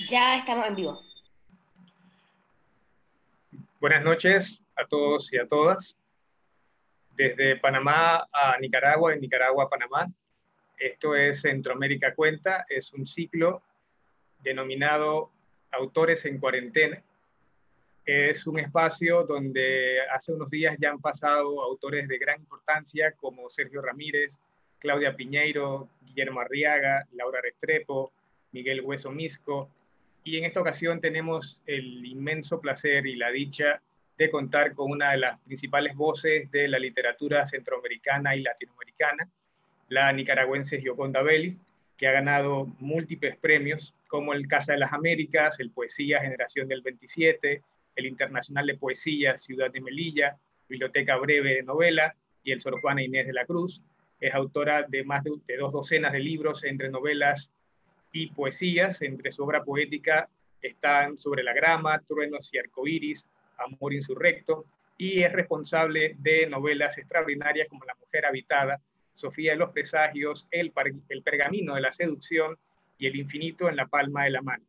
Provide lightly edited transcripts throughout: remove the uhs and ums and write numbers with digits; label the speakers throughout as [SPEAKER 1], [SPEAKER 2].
[SPEAKER 1] Ya estamos en vivo.
[SPEAKER 2] Buenas noches a todos y a todas. Desde Panamá a Nicaragua, de Nicaragua a Panamá. Esto es Centroamérica Cuenta, es un ciclo denominado Autores en Cuarentena. Es un espacio donde hace unos días ya han pasado autores de gran importancia como Sergio Ramírez, Claudia Piñeiro, Guillermo Arriaga, Laura Restrepo, Miguel Hueso Misco. Y en esta ocasión tenemos el inmenso placer y la dicha de contar con una de las principales voces de la literatura centroamericana y latinoamericana, la nicaragüense Gioconda Belli, que ha ganado múltiples premios, como el Casa de las Américas, el Poesía Generación del 27, el Internacional de Poesía Ciudad de Melilla, Biblioteca Breve de Novela y el Sor Juana Inés de la Cruz. Es autora de más de 2 docenas de libros entre novelas y poesías. Entre su obra poética están Sobre la grama, Truenos y arcoíris, Amor insurrecto, y es responsable de novelas extraordinarias como La mujer habitada, Sofía de los presagios, el pergamino de la seducción y El infinito en la palma de la mano.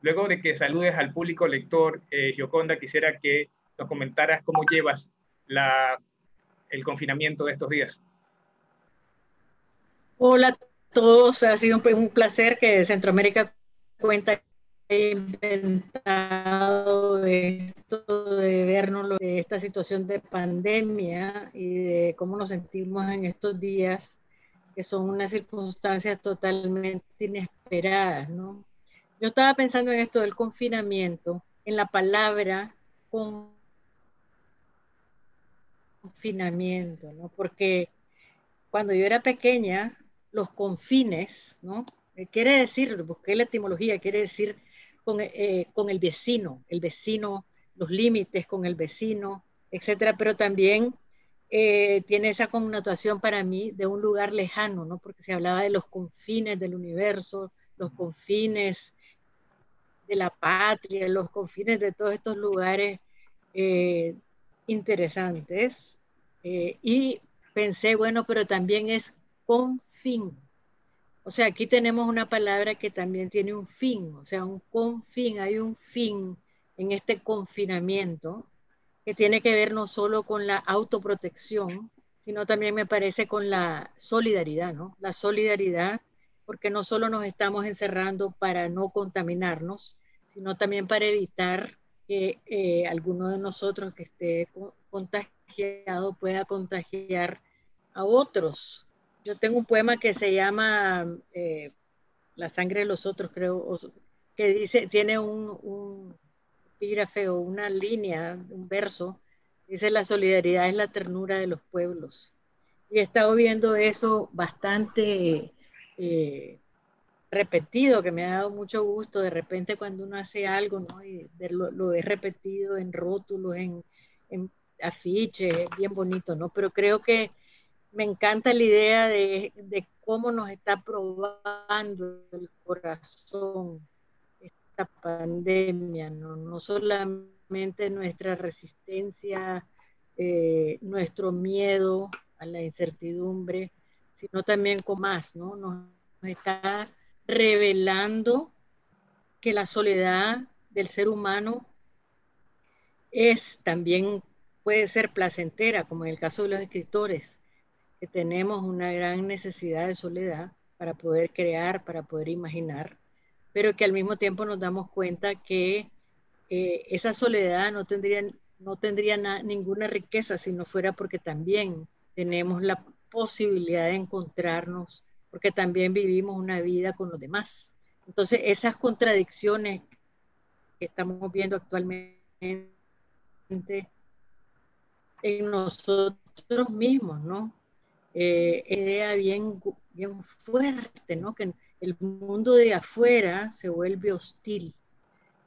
[SPEAKER 2] Luego de que saludes al público lector, Gioconda, quisiera que nos comentaras cómo llevas el confinamiento de estos días.
[SPEAKER 3] Hola a todos, ha sido un placer que Centroamérica Cuenta haya inventado esto de vernos de esta situación de pandemia y de cómo nos sentimos en estos días, que son unas circunstancias totalmente inesperadas, ¿no? Yo estaba pensando en esto del confinamiento, en la palabra confinamiento, ¿no? Porque cuando yo era pequeña, los confines, ¿no? Quiere decir, busqué la etimología, quiere decir con el vecino, los límites con el vecino, etcétera, pero también tiene esa connotación para mí de un lugar lejano, ¿no? Porque se hablaba de los confines del universo, los confines de la patria, los confines de todos estos lugares eh, interesantes. Y pensé, bueno, pero también es con fin. O sea, aquí tenemos una palabra que también tiene un fin, o sea, un confín, hay un fin en este confinamiento que tiene que ver no solo con la autoprotección, sino también me parece con la solidaridad, ¿no? La solidaridad, porque no solo nos estamos encerrando para no contaminarnos, sino también para evitar que alguno de nosotros que esté contagiado pueda contagiar a otros. Yo tengo un poema que se llama La sangre de los otros, creo, que dice, tiene un epígrafe o una línea, un verso, dice: la solidaridad es la ternura de los pueblos. Y he estado viendo eso bastante repetido, que me ha dado mucho gusto de repente cuando uno hace algo, ¿no? Y lo he repetido en rótulos, en afiches, bien bonito, ¿no? Pero creo que me encanta la idea de cómo nos está probando el corazón esta pandemia, ¿no? No solamente nuestra resistencia, nuestro miedo a la incertidumbre, sino también con más, ¿no? Nos está revelando que la soledad del ser humano es también, puede ser placentera, como en el caso de los escritores, que tenemos una gran necesidad de soledad para poder crear, para poder imaginar, pero que al mismo tiempo nos damos cuenta que esa soledad no tendría ninguna riqueza si no fuera porque también tenemos la posibilidad de encontrarnos, porque también vivimos una vida con los demás. Entonces, esas contradicciones que estamos viendo actualmente en nosotros mismos, ¿no? Idea bien fuerte, ¿no? Que el mundo de afuera se vuelve hostil.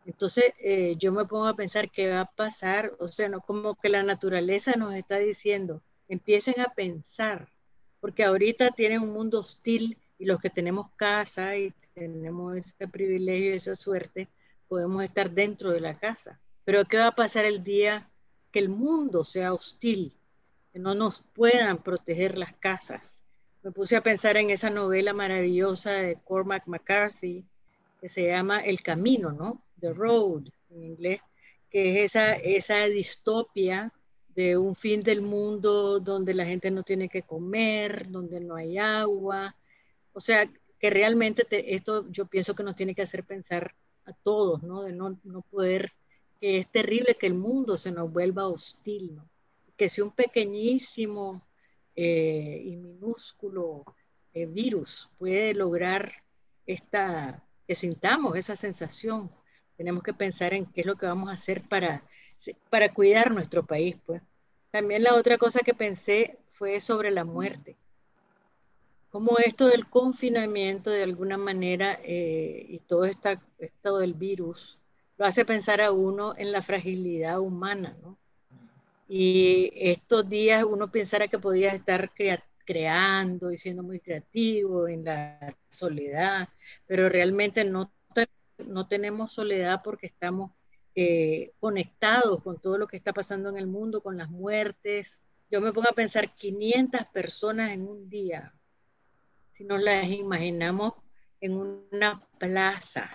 [SPEAKER 3] Entonces, yo me pongo a pensar qué va a pasar, o sea, no como que la naturaleza nos está diciendo, empiecen a pensar, porque ahorita tienen un mundo hostil y los que tenemos casa y tenemos ese privilegio y esa suerte, podemos estar dentro de la casa. Pero ¿qué va a pasar el día que el mundo sea hostil, que no nos puedan proteger las casas? Me puse a pensar en esa novela maravillosa de Cormac McCarthy, que se llama El Camino, ¿no? The Road, en inglés, que es esa distopia de un fin del mundo donde la gente no tiene que comer, donde no hay agua. O sea, que realmente esto yo pienso que nos tiene que hacer pensar a todos, ¿no? De no poder, que es terrible que el mundo se nos vuelva hostil, ¿no? Que si un pequeñísimo y minúsculo virus puede lograr que sintamos esa sensación, tenemos que pensar en qué es lo que vamos a hacer para cuidar nuestro país, pues. También la otra cosa que pensé fue sobre la muerte. Como esto del confinamiento de alguna manera y todo esto del virus lo hace pensar a uno en la fragilidad humana, ¿no? Y estos días uno pensara que podía estar creando y siendo muy creativo en la soledad, pero realmente no tenemos soledad porque estamos conectados con todo lo que está pasando en el mundo, con las muertes. Yo me pongo a pensar 500 personas en un día, si nos las imaginamos en una plaza,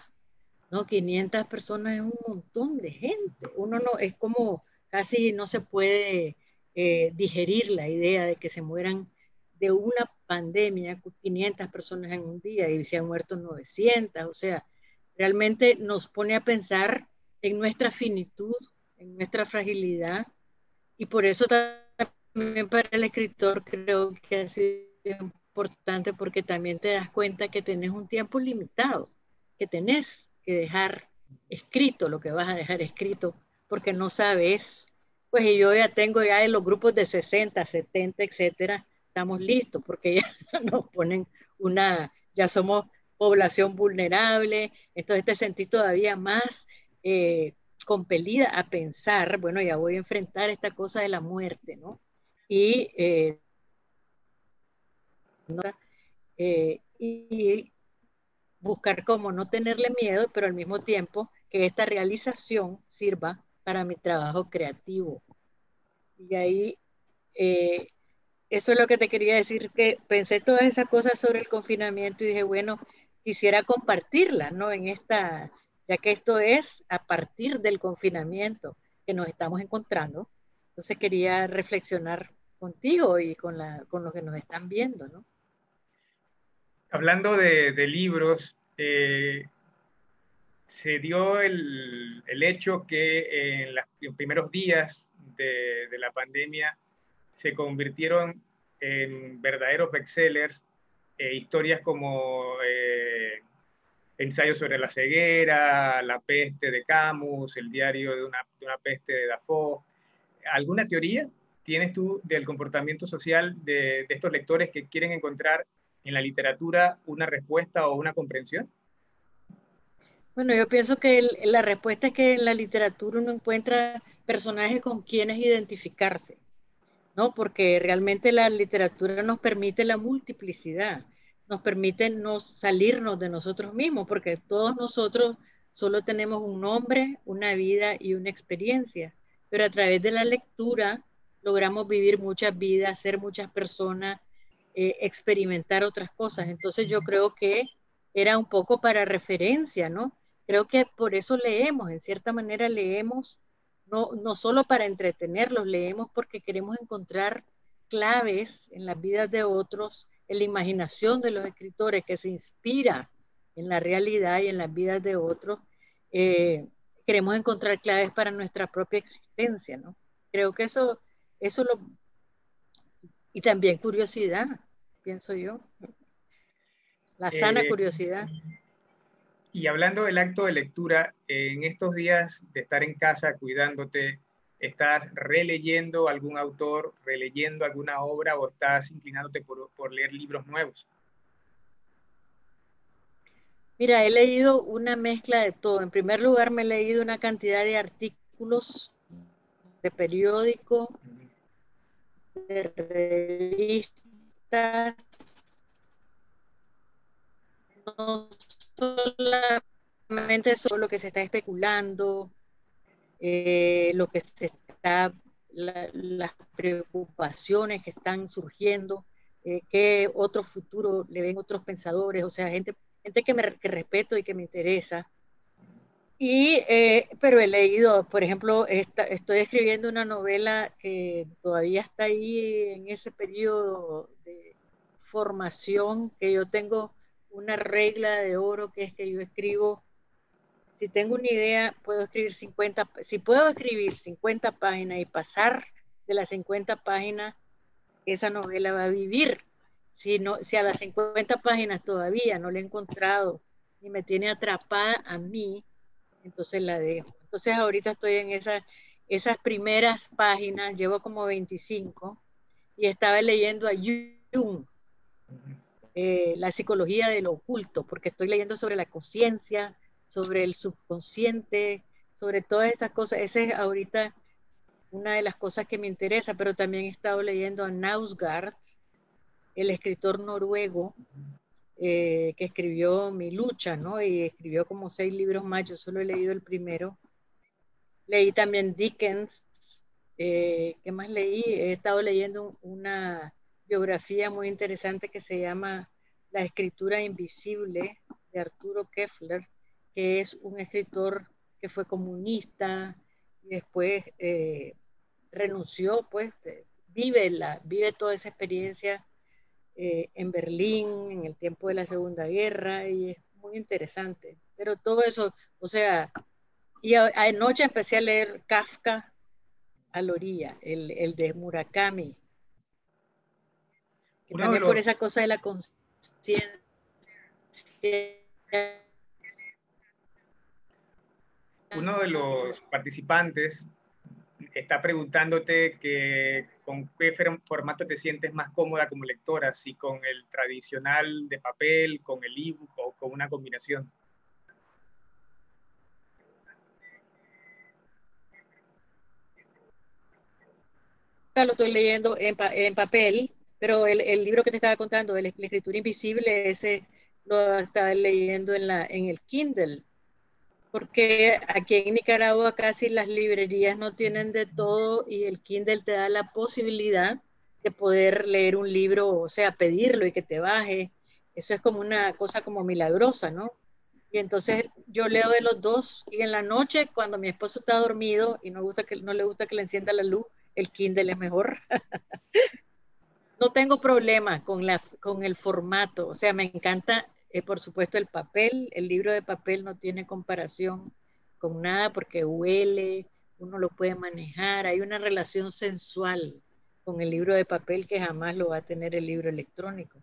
[SPEAKER 3] ¿no? 500 personas es un montón de gente. Uno no, es como casi no se puede digerir la idea de que se mueran de una pandemia con 500 personas en un día y se han muerto 900. O sea, realmente nos pone a pensar en nuestra finitud, en nuestra fragilidad y por eso también para el escritor creo que ha sido importante porque también te das cuenta que tenés un tiempo limitado, que tenés que dejar escrito lo que vas a dejar escrito porque no sabes, pues y yo ya tengo ya en los grupos de 60, 70, etcétera, estamos listos porque ya nos ponen ya somos población vulnerable, entonces te sentís todavía más compelida a pensar, bueno, ya voy a enfrentar esta cosa de la muerte, ¿no? Y, y buscar cómo no tenerle miedo, pero al mismo tiempo que esta realización sirva para mi trabajo creativo. Y ahí, eh, eso es lo que te quería decir, que pensé todas esas cosas sobre el confinamiento y dije, bueno, quisiera compartirlas, ¿no? Ya que esto es a partir del confinamiento que nos estamos encontrando. Entonces quería reflexionar contigo y con los que nos están viendo, ¿no?
[SPEAKER 2] Hablando de libros, se dio el hecho que en los primeros días de la pandemia se convirtieron en verdaderos bestsellers, historias como Ensayo sobre la ceguera, La peste de Camus, El diario de una peste de Dafoe. ¿Alguna teoría tienes tú del comportamiento social de estos lectores que quieren encontrar en la literatura una respuesta o una comprensión?
[SPEAKER 3] Bueno, yo pienso que la respuesta es que en la literatura uno encuentra personajes con quienes identificarse, ¿no? Porque realmente la literatura nos permite la multiplicidad, nos permite salirnos de nosotros mismos, porque todos nosotros solo tenemos un nombre, una vida y una experiencia, pero a través de la lectura logramos vivir muchas vidas, ser muchas personas, experimentar otras cosas. Entonces yo creo que era un poco para referencia, ¿no? Creo que por eso leemos, en cierta manera leemos no solo para entretenerlos, leemos porque queremos encontrar claves en las vidas de otros, en la imaginación de los escritores que se inspira en la realidad y en las vidas de otros. Eh, Queremos encontrar claves para nuestra propia existencia, ¿no? Creo que y también curiosidad, pienso yo, la sana
[SPEAKER 2] Eh,
[SPEAKER 3] curiosidad.
[SPEAKER 2] y hablando del acto de lectura, en estos días de estar en casa cuidándote, ¿estás releyendo algún autor, releyendo alguna obra o estás inclinándote por leer libros nuevos?
[SPEAKER 3] Mira, he leído una mezcla de todo. En primer lugar, me he leído una cantidad de artículos de periódico, de revistas, no solamente sobre lo que se está especulando, lo que las preocupaciones que están surgiendo, qué otro futuro le ven otros pensadores, o sea, gente gente que respeto y que me interesa. Pero he leído, por ejemplo, estoy escribiendo una novela que todavía está ahí en ese periodo de formación, que yo tengo una regla de oro, que es que yo escribo, si tengo una idea, puedo escribir 50, si puedo escribir 50 páginas y pasar de las 50 páginas, esa novela va a vivir. Si, no, si a las 50 páginas todavía no le he encontrado ni me tiene atrapada a mí, entonces la dejo. Entonces ahorita estoy en esas primeras páginas, llevo como 25 y estaba leyendo a Jung, la psicología de lo oculto, porque estoy leyendo sobre la conciencia, sobre el subconsciente, sobre todas esas cosas. Esa es ahorita una de las cosas que me interesa, pero también he estado leyendo a Knausgaard, el escritor noruego, que escribió Mi lucha, ¿no? Y escribió como 6 libros más, yo solo he leído el primero. Leí también Dickens. ¿Qué más leí? He estado leyendo una biografía muy interesante que se llama La escritura invisible de Arturo Keffler, que es un escritor que fue comunista y después renunció, pues vive toda esa experiencia en Berlín, en el tiempo de la Segunda Guerra, y es muy interesante. Pero todo eso, o sea, y anoche empecé a leer Kafka a la orilla, el de Murakami, que
[SPEAKER 2] Uno de
[SPEAKER 3] también por
[SPEAKER 2] los,
[SPEAKER 3] esa cosa de la conciencia.
[SPEAKER 2] uno de los participantes está preguntándote que con qué formato te sientes más cómoda como lectora, si con el tradicional de papel, con el ebook o con una combinación.
[SPEAKER 3] Lo estoy leyendo en papel, pero el libro que te estaba contando, de la escritura invisible, ese lo estaba leyendo en el Kindle, porque aquí en Nicaragua casi las librerías no tienen de todo y el Kindle te da la posibilidad de poder leer un libro, o sea, pedirlo y que te baje. Eso es como una cosa como milagrosa, ¿no? Y entonces yo leo de los dos y en la noche cuando mi esposo está dormido y no le gusta que le encienda la luz, el Kindle es mejor. No tengo problema con el formato, o sea, me encanta, por supuesto, el papel, el libro de papel no tiene comparación con nada porque huele, uno lo puede manejar, hay una relación sensual con el libro de papel que jamás lo va a tener el libro electrónico.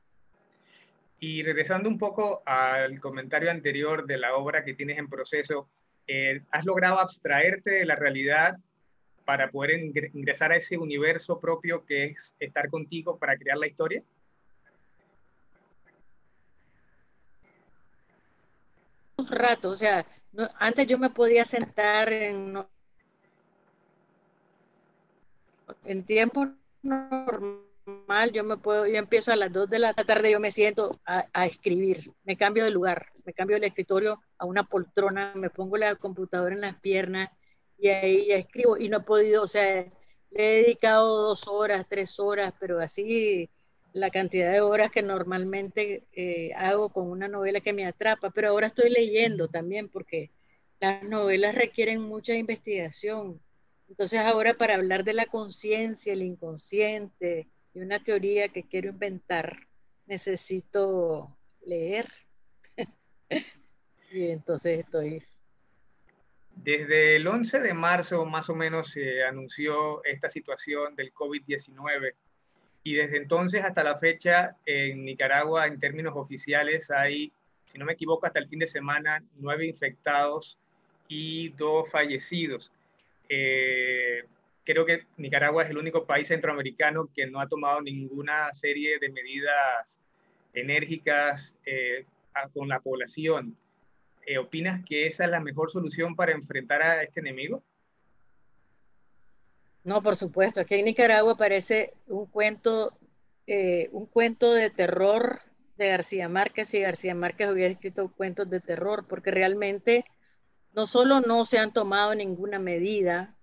[SPEAKER 2] Y regresando un poco al comentario anterior de la obra que tienes en proceso, ¿has logrado abstraerte de la realidad para poder ingresar a ese universo propio que es estar contigo para crear la historia?
[SPEAKER 3] Un rato, o sea, antes yo me podía sentar en tiempo normal, yo empiezo a las 2 de la tarde, yo me siento a escribir, me cambio de lugar, me cambio del escritorio a una poltrona, me pongo la computadora en las piernas y ahí escribo y no he podido, o sea, le he dedicado 2 horas, 3 horas, pero así la cantidad de horas que normalmente hago con una novela que me atrapa, pero ahora estoy leyendo también porque las novelas requieren mucha investigación. Entonces ahora para hablar de la conciencia, el inconsciente y una teoría que quiero inventar, necesito leer y entonces estoy...
[SPEAKER 2] Desde el 11 de marzo más o menos se anunció esta situación del COVID-19 y desde entonces hasta la fecha en Nicaragua en términos oficiales hay, si no me equivoco, hasta el fin de semana 9 infectados y 2 fallecidos. Eh, Creo que Nicaragua es el único país centroamericano que no ha tomado ninguna serie de medidas enérgicas con la población. ¿Opinas que esa es la mejor solución para enfrentar a este enemigo?
[SPEAKER 3] No, por supuesto, aquí en Nicaragua parece un cuento de terror de García Márquez, y García Márquez hubiera escrito cuentos de terror, porque realmente no solo no se han tomado ninguna medida,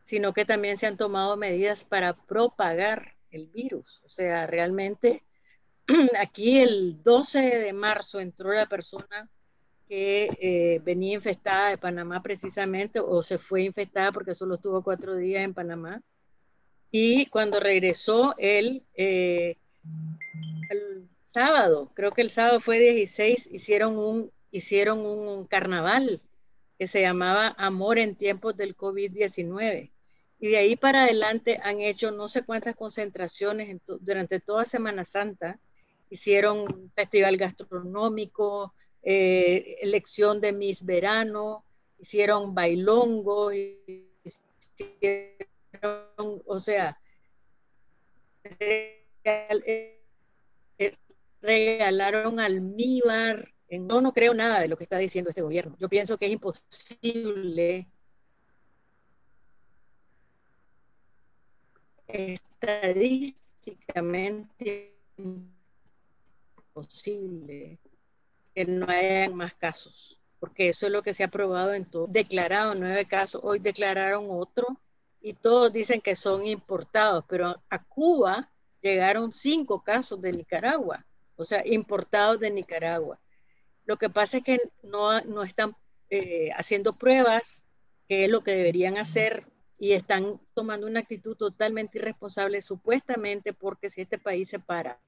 [SPEAKER 3] sino que también se han tomado medidas para propagar el virus. O sea, realmente aquí el 12 de marzo entró la persona que venía infectada de Panamá precisamente, o se fue infectada porque solo estuvo 4 días en Panamá. Y cuando regresó él, el sábado, creo que el sábado fue 16, hicieron un carnaval que se llamaba Amor en tiempos del COVID-19. Y de ahí para adelante han hecho no sé cuántas concentraciones durante toda Semana Santa. Hicieron un festival gastronómico, elección de Miss Verano, hicieron bailongo, hicieron, o sea, regalaron almíbar. Yo no creo nada de lo que está diciendo este gobierno. Yo pienso que es imposible, estadísticamente imposible, que no hayan más casos, porque eso es lo que se ha probado en todo. Declarado 9 casos, hoy declararon otro y todos dicen que son importados, pero a Cuba llegaron 5 casos de Nicaragua, o sea, importados de Nicaragua. Lo que pasa es que no están haciendo pruebas, que es lo que deberían hacer, y están tomando una actitud totalmente irresponsable, supuestamente porque si este país se para,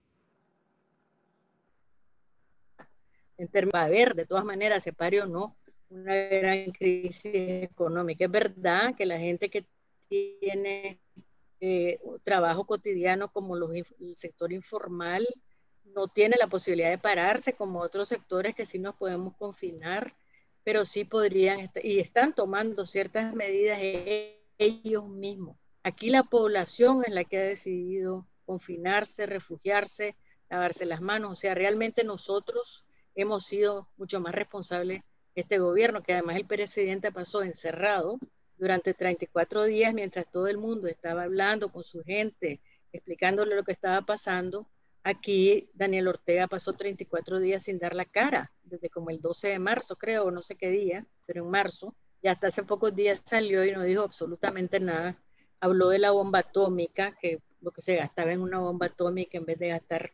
[SPEAKER 3] va a haber, de todas maneras, se pare o no, una gran crisis económica. Es verdad que la gente que tiene trabajo cotidiano como el sector informal no tiene la posibilidad de pararse como otros sectores que sí nos podemos confinar, pero sí podrían y están tomando ciertas medidas ellos mismos. Aquí la población es la que ha decidido confinarse, refugiarse, lavarse las manos. O sea, realmente nosotros hemos sido mucho más responsables que este gobierno, que además el presidente pasó encerrado durante 34 días mientras todo el mundo estaba hablando con su gente, explicándole lo que estaba pasando. Aquí Daniel Ortega pasó 34 días sin dar la cara, desde como el 12 de marzo, creo, no sé qué día, pero en marzo, y hasta hace pocos días salió y no dijo absolutamente nada. Habló de la bomba atómica, que lo que se gastaba en una bomba atómica en vez de gastar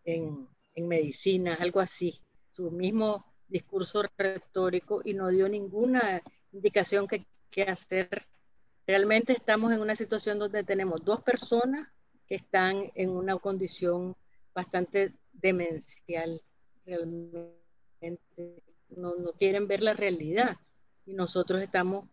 [SPEAKER 3] en medicinas, algo así. Su mismo discurso retórico y no dio ninguna indicación que hacer. Realmente estamos en una situación donde tenemos 2 personas que están en una condición bastante demencial. Realmente no quieren ver la realidad y nosotros estamos,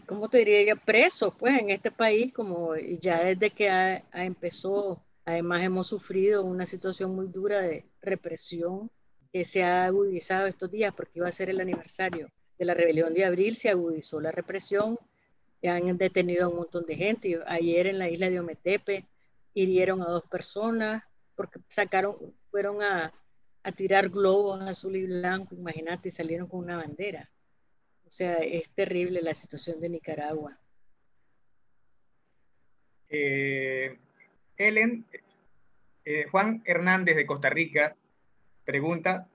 [SPEAKER 3] ¿cómo te diría yo? Presos pues en este país, como ya desde que empezó, además hemos sufrido una situación muy dura de represión que se ha agudizado estos días porque iba a ser el aniversario de la rebelión de abril, se agudizó la represión, han detenido a un montón de gente. Ayer en la isla de Ometepe hirieron a 2 personas porque fueron a tirar globos azul y blanco, imagínate, y salieron con una bandera. O sea, es terrible la situación de Nicaragua.
[SPEAKER 2] Ellen, Juan Hernández de Costa Rica pregunta,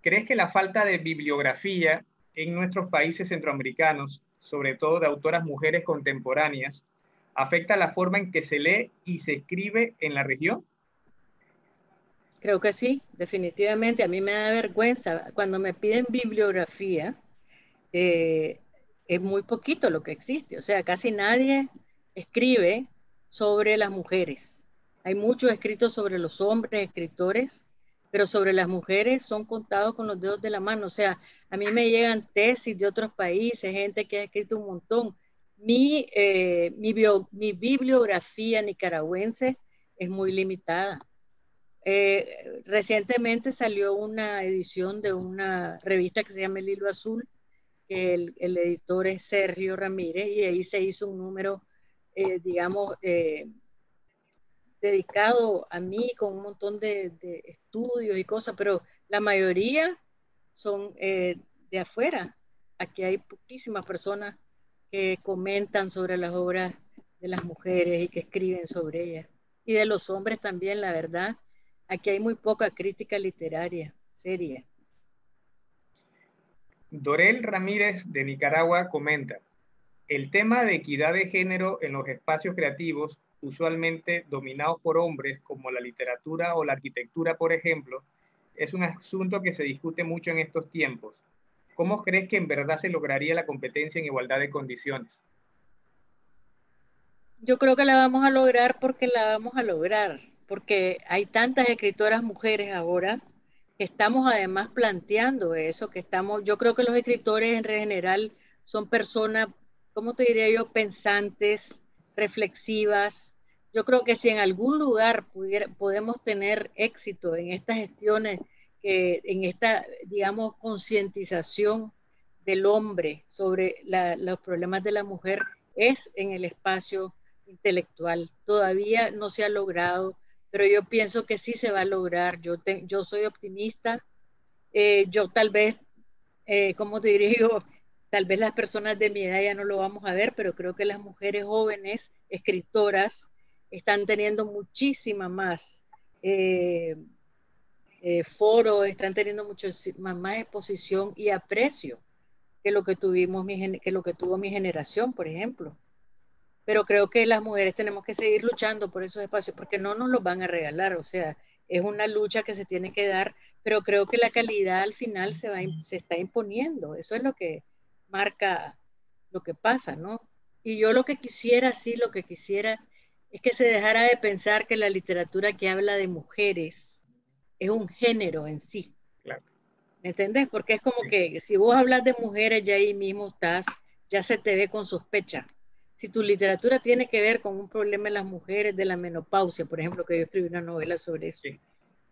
[SPEAKER 2] ¿crees que la falta de bibliografía en nuestros países centroamericanos, sobre todo de autoras mujeres contemporáneas, afecta la forma en que se lee y se escribe en la región?
[SPEAKER 3] Creo que sí, definitivamente. A mí me da vergüenza cuando me piden bibliografía. eh, es muy poquito lo que existe. O sea, casi nadie escribe sobre las mujeres. Hay muchos escritos sobre los hombres, escritores, pero sobre las mujeres son contados con los dedos de la mano. O sea, a mí me llegan tesis de otros países, gente que ha escrito un montón. Mi bibliografía nicaragüense es muy limitada. Recientemente salió una edición de una revista que se llama El Hilo Azul, que el editor es Sergio Ramírez, y ahí se hizo un número, digamos, dedicado a mí con un montón de estudios y cosas, pero la mayoría son de afuera. Aquí hay poquísimas personas que comentan sobre las obras de las mujeres y que escriben sobre ellas. Y de los hombres también, la verdad. Aquí hay muy poca crítica literaria, seria.
[SPEAKER 2] Dorel Ramírez de Nicaragua comenta, el tema de equidad de género en los espacios creativos usualmente dominados por hombres, como la literatura o la arquitectura, por ejemplo, es un asunto que se discute mucho en estos tiempos. ¿Cómo crees que en verdad se lograría la competencia en igualdad de condiciones?
[SPEAKER 3] Yo creo que la vamos a lograr porque la vamos a lograr, porque hay tantas escritoras mujeres ahora que estamos además planteando eso, que estamos, yo creo que los escritores en general son personas, ¿cómo te diría yo?, pensantes, reflexivas. Yo creo que si en algún lugar podemos tener éxito en estas gestiones, en esta, digamos, concientización del hombre sobre los problemas de la mujer, es en el espacio intelectual. Todavía no se ha logrado, pero yo pienso que sí se va a lograr. Yo soy optimista. Yo tal vez, ¿cómo te diría? Tal vez las personas de mi edad ya no lo vamos a ver, pero creo que las mujeres jóvenes, escritoras, están teniendo muchísima más foro, están teniendo muchísima más exposición y aprecio que lo que que lo que tuvo mi generación, por ejemplo. Pero creo que las mujeres tenemos que seguir luchando por esos espacios porque no nos los van a regalar, o sea, es una lucha que se tiene que dar, pero creo que la calidad al final se está imponiendo, eso es lo que marca lo que pasa, ¿no? Y yo lo que quisiera, sí, lo que quisiera es que se dejara de pensar que la literatura que habla de mujeres es un género en sí,
[SPEAKER 2] Claro.
[SPEAKER 3] ¿me entendés? Porque es como
[SPEAKER 2] Sí.
[SPEAKER 3] que si vos hablas de mujeres, ya ahí mismo estás, ya se te ve con sospecha. Si tu literatura tiene que ver con un problema en las mujeres de la menopausia, por ejemplo, que yo escribí una novela sobre eso,
[SPEAKER 2] Sí.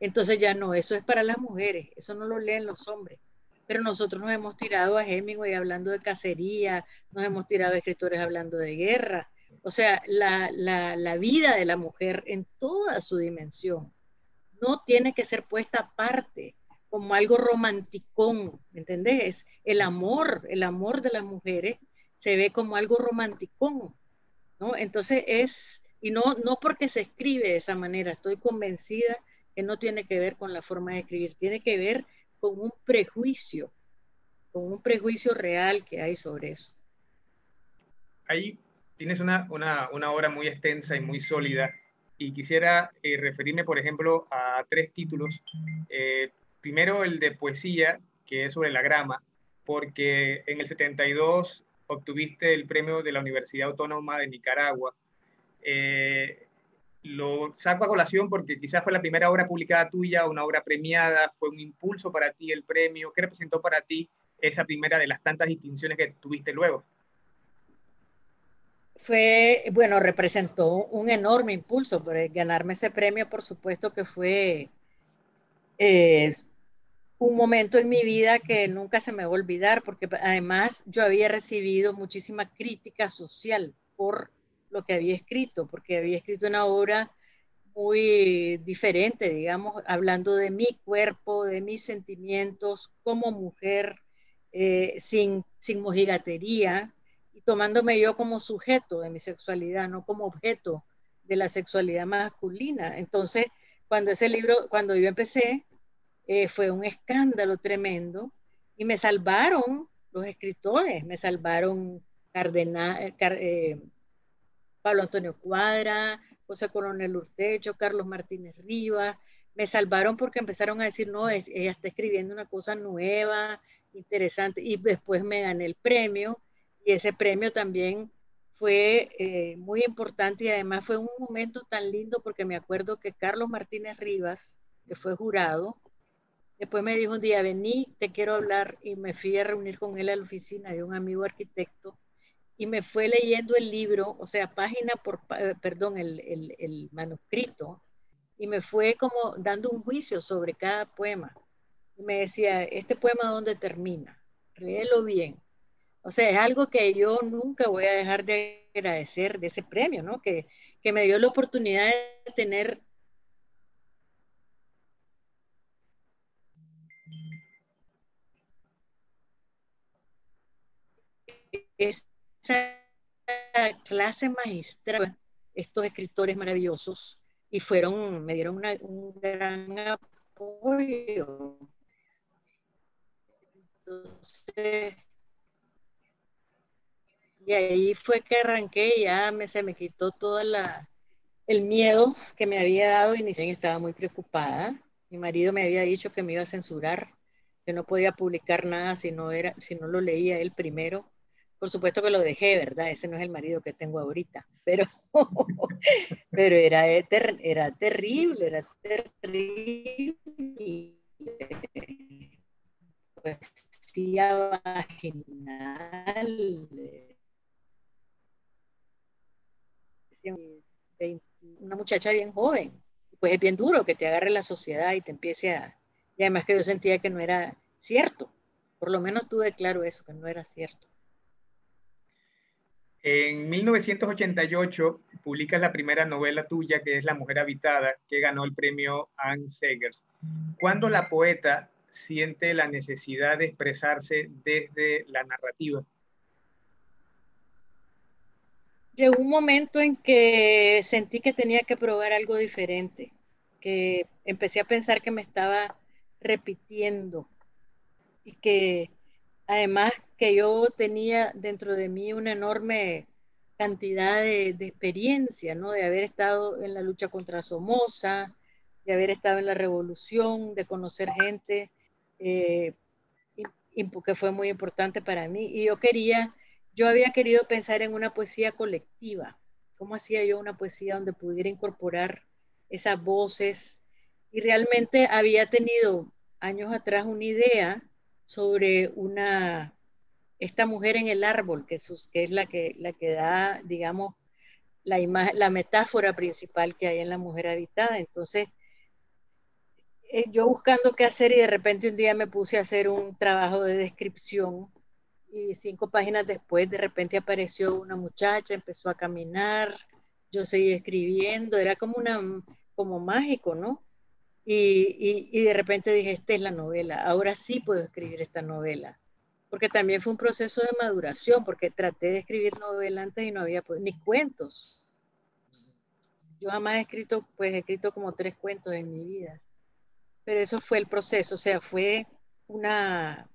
[SPEAKER 3] entonces ya no, eso es para las mujeres, eso no lo leen los hombres. Pero nosotros nos hemos tirado a Hemingway hablando de cacería, nos hemos tirado a escritores hablando de guerra. O sea, la vida de la mujer en toda su dimensión no tiene que ser puesta aparte como algo romanticón, ¿me entendés? El amor de las mujeres se ve como algo romanticón, ¿no? Entonces y no porque se escribe de esa manera, estoy convencida que no tiene que ver con la forma de escribir, tiene que ver con un prejuicio real que hay sobre eso.
[SPEAKER 2] Ahí tienes una obra muy extensa y muy sólida y quisiera referirme, por ejemplo, a tres títulos. Primero, el de poesía, que es sobre la grama, porque en el 72 obtuviste el premio de la Universidad Autónoma de Nicaragua. Lo saco a colación porque quizás fue la primera obra publicada tuya, una obra premiada, fue un impulso para ti el premio. ¿Qué representó para ti esa primera de las tantas distinciones que tuviste luego?
[SPEAKER 3] Bueno, representó un enorme impulso, pero ganarme ese premio, por supuesto que fue eh, un momento en mi vida que nunca se me va a olvidar, porque además yo había recibido muchísima crítica social por lo que había escrito, porque había escrito una obra muy diferente, digamos, hablando de mi cuerpo, de mis sentimientos como mujer, sin mojigatería, y tomándome yo como sujeto de mi sexualidad, no como objeto de la sexualidad masculina. Entonces, cuando yo empecé, fue un escándalo tremendo y me salvaron los escritores, me salvaron Pablo Antonio Cuadra, José Coronel Urtecho, Carlos Martínez Rivas, me salvaron porque empezaron a decir, no, ella está escribiendo una cosa nueva, interesante, y después me gané el premio, y ese premio también fue muy importante y además fue un momento tan lindo porque me acuerdo que Carlos Martínez Rivas, que fue jurado, después me dijo un día, vení, te quiero hablar, y me fui a reunir con él a la oficina de un amigo arquitecto, y me fue leyendo el libro, o sea, perdón, el manuscrito, y me fue como dando un juicio sobre cada poema. Y me decía, ¿este poema dónde termina? Léelo bien. O sea, es algo que yo nunca voy a dejar de agradecer de ese premio, ¿no? Que me dio la oportunidad de tener esa clase magistral, estos escritores maravillosos, y me dieron un gran apoyo. Entonces, y ahí fue que arranqué, se me quitó toda el miedo que me había dado, y estaba muy preocupada. Mi marido me había dicho que me iba a censurar, que no podía publicar nada si no lo leía él primero. Por supuesto que lo dejé, ¿verdad? Ese no es el marido que tengo ahorita, pero, pero era terrible. Poesía vaginal, una muchacha bien joven, pues es bien duro que te agarre la sociedad y te empiece a... Y además que yo sentía que no era cierto, por lo menos tuve claro eso, que no era cierto.
[SPEAKER 2] En 1988 publicas la primera novela tuya, que es La Mujer Habitada, que ganó el premio Anne Segers. ¿Cuándo la poeta siente la necesidad de expresarse desde la narrativa?
[SPEAKER 3] Llegó un momento en que sentí que tenía que probar algo diferente, que empecé a pensar que me estaba repitiendo y que además que yo tenía dentro de mí una enorme cantidad de experiencia, ¿no? De haber estado en la lucha contra Somoza, de haber estado en la revolución, de conocer gente, eh, que fue muy importante para mí. Y yo había querido pensar en una poesía colectiva. ¿Cómo hacía yo una poesía donde pudiera incorporar esas voces? Y realmente había tenido años atrás una idea sobre esta mujer en el árbol, que es la que da, digamos, la metáfora principal que hay en la mujer habitada. Entonces, yo buscando qué hacer y de repente un día me puse a hacer un trabajo de descripción y 5 páginas después de repente apareció una muchacha, empezó a caminar, yo seguí escribiendo, era como mágico, ¿no? Y de repente dije, esta es la novela, ahora sí puedo escribir esta novela. Porque también fue un proceso de maduración, porque traté de escribir novela antes y no había, ni cuentos. Yo jamás he escrito como 3 cuentos en mi vida. Pero eso fue el proceso, o sea, fue una,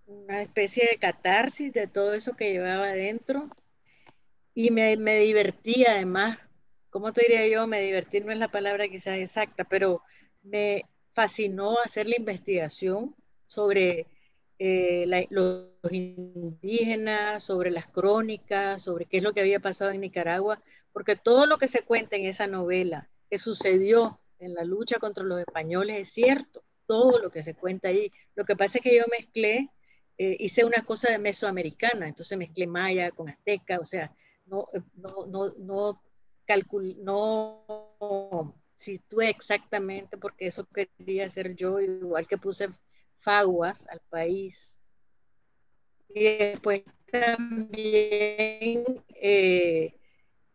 [SPEAKER 3] una especie de catarsis de todo eso que llevaba adentro y me divertí además. ¿Cómo te diría yo? Me divertí no es la palabra quizás exacta, pero me fascinó hacer la investigación sobre los indígenas, sobre las crónicas, sobre qué es lo que había pasado en Nicaragua, porque todo lo que se cuenta en esa novela que sucedió en la lucha contra los españoles es cierto, todo lo que se cuenta ahí. Lo que pasa es que yo mezclé, hice una cosa de mesoamericana, entonces mezclé maya con azteca, o sea, no situé exactamente porque eso quería hacer yo, igual que puse faguas al país. Y después también